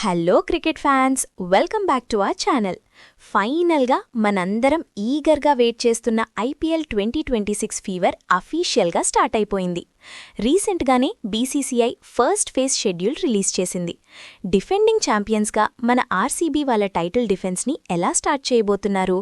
Hello cricket fans, welcome back to our channel. ఫైనల్గా మనందరం ఈగర్గా wait చేస్తున్న ఐపీఎల్ 2026 ఫీవర్ అఫీషియల్గా స్టార్ట్ అయిపోయింది. రీసెంట్గానే BCCI first phase schedule release చేసింది. డిఫెండింగ్ ఛాంపియన్స్గా మన ఆర్సీబీ వాళ్ళ టైటిల్ డిఫెన్స్ని ఎలా స్టార్ట్ చేయబోతున్నారు,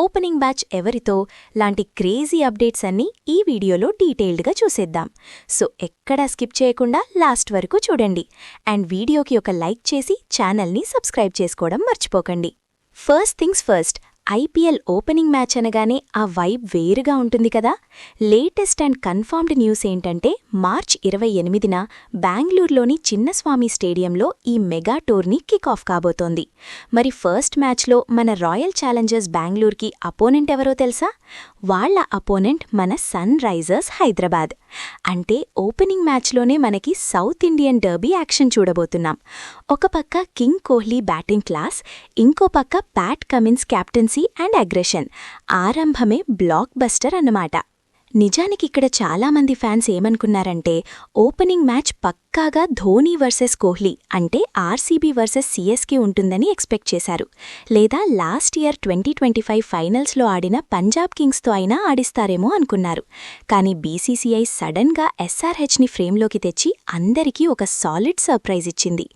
ఓపెనింగ్ బ్యాచ్ ఎవరితో, లాంటి క్రేజీ అప్డేట్స్ అన్నీ ఈ వీడియోలో డీటెయిల్డ్గా చూసేద్దాం. సో ఎక్కడా స్కిప్ చేయకుండా లాస్ట్ వరకు చూడండి. అండ్ వీడియోకి ఒక లైక్ చేసి ఛానల్ని సబ్స్క్రైబ్ చేసుకోవడం మర్చిపోకండి. First things first, IPL opening match అనగానే ఆ వైబ్ వేరుగా ఉంటుంది కదా. లేటెస్ట్ అండ్ కన్ఫర్మ్డ్ న్యూస్ ఏంటంటే మార్చ్ 28న బెంగళూరులోని చిన్నస్వామి స్టేడియంలో ఈ మెగా టోర్నీ కిక్ ఆఫ్ కాబోతోంది. మరి ఫస్ట్ మ్యాచ్లో మన రాయల్ ఛాలెంజర్స్ బెంగళూరుకి అపోనెంట్ ఎవరో తెలుసా? వాళ్ల అపోనెంట్ మన సన్ రైజర్స్ హైదరాబాద్. అంటే ఓపెనింగ్ మ్యాచ్లోనే మనకి సౌత్ ఇండియన్ డర్బీ యాక్షన్ చూడబోతున్నాం. ఒక పక్క కింగ్ కోహ్లీ బ్యాటింగ్ క్లాస్, ఇంకో పక్క Pat Cummins captaincy and aggression. ఆరంభమే బ్లాక్ బస్టర్ అన్నమాట. నిజానికి ఇక్కడ చాలామంది ఫ్యాన్స్ ఏమనుకున్నారంటే ఓపెనింగ్ మ్యాచ్ పక్కాగా ధోనీ వర్సెస్ కోహ్లీ అంటే ఆర్సీబీ వర్సెస్ సిఎస్కే ఉంటుందని ఎక్స్పెక్ట్ చేశారు. లేదా లాస్ట్ ఇయర్ 2025 ఫైనల్స్లో ఆడిన పంజాబ్ కింగ్స్తో అయినా ఆడిస్తారేమో అనుకున్నారు. కానీ బీసీసీఐ సడన్గా ఎస్ఆర్హెచ్ని ఫ్రేమ్లోకి తెచ్చి అందరికీ ఒక సాలిడ్ సర్ప్రైజ్ ఇచ్చింది.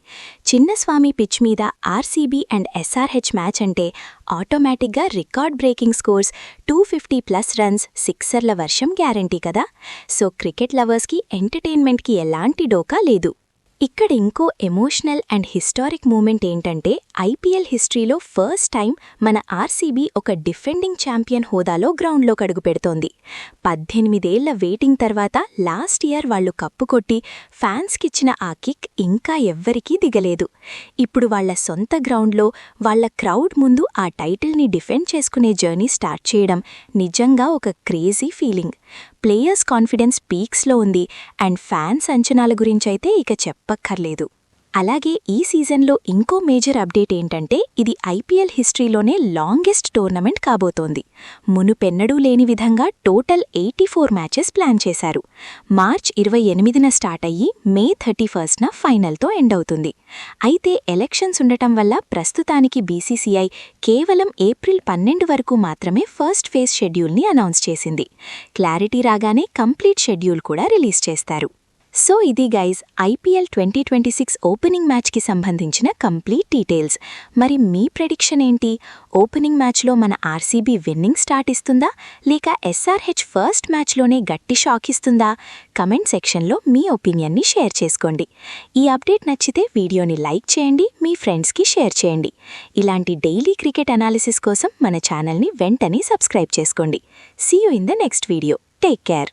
చిన్నస్వామి పిచ్ మీద ఆర్సీబీ అండ్ ఎస్ఆర్హెచ్ మ్యాచ్ అంటే ఆటోమేటిక్గా రికార్డ్ బ్రేకింగ్ స్కోర్స్, 250+ రన్స్, సిక్సర్ల వర్షం గ్యారంటీ కదా. సో క్రికెట్ లవర్స్కి ఎంటర్టైన్మెంట్కి ఎలాంటి డోకా లేదు. ఇక్కడ ఇంకో ఎమోషనల్ అండ్ హిస్టారిక్ మూమెంట్ ఏంటంటే ఐపీఎల్ హిస్టరీలో ఫస్ట్ టైం మన ఆర్సీబీ ఒక డిఫెండింగ్ ఛాంపియన్ హోదాలో గ్రౌండ్లో కడుగు పెడుతోంది. 18 ఏళ్ల వెయిటింగ్ తర్వాత లాస్ట్ ఇయర్ వాళ్లు కప్పు కొట్టి ఫ్యాన్స్కిచ్చిన ఆ కిక్ ఇంకా ఎవ్వరికీ దిగలేదు. ఇప్పుడు వాళ్ల సొంత గ్రౌండ్లో వాళ్ల క్రౌడ్ ముందు ఆ టైటిల్ని డిఫెండ్ చేసుకునే జర్నీ స్టార్ట్ చేయడం నిజంగా ఒక క్రేజీ ఫీలింగ్. ప్లేయర్స్ కాన్ఫిడెన్స్ పీక్స్లో ఉంది అండ్ ఫ్యాన్స్ అంచనాల గురించైతే ఇక చెప్పక్కర్లేదు. అలాగే ఈ సీజన్లో ఇంకో మేజర్ అప్డేట్ ఏంటంటే ఇది ఐపీఎల్ హిస్టరీలోనే లాంగెస్ట్ టోర్నమెంట్ కాబోతోంది. మునుపెన్నడూ లేని విధంగా టోటల్ 84 మ్యాచెస్ ప్లాన్ చేశారు. మార్చ్ 28న స్టార్ట్ అయ్యి మే 31న ఫైనల్తో ఎండ్ అవుతుంది. అయితే ఎలక్షన్స్ ఉండటం వల్ల ప్రస్తుతానికి బీసీసీఐ కేవలం ఏప్రిల్ 12 వరకు మాత్రమే ఫస్ట్ ఫేజ్ షెడ్యూల్ని అనౌన్స్ చేసింది. క్లారిటీ రాగానే కంప్లీట్ షెడ్యూల్ కూడా రిలీజ్ చేస్తారు. సో ఇది గైజ్ ఐపీఎల్ 2026 ఓపెనింగ్ మ్యాచ్కి సంబంధించిన కంప్లీట్ డీటెయిల్స్. మరి మీ ప్రెడిక్షన్ ఏంటి? ఓపెనింగ్ మ్యాచ్లో మన ఆర్సీబీ విన్నింగ్ స్టార్ట్ ఇస్తుందా, లేక ఎస్ఆర్హెచ్ ఫస్ట్ మ్యాచ్లోనే గట్టి షాక్ ఇస్తుందా? కమెంట్ సెక్షన్లో మీ ఒపీనియన్ని షేర్ చేసుకోండి. ఈ అప్డేట్ నచ్చితే వీడియోని లైక్ చేయండి, మీ ఫ్రెండ్స్కి షేర్ చేయండి. ఇలాంటి డైలీ క్రికెట్ అనాలిసిస్ కోసం మన ఛానల్ని వెంటనే సబ్స్క్రైబ్ చేసుకోండి. See you in the next video. Take care.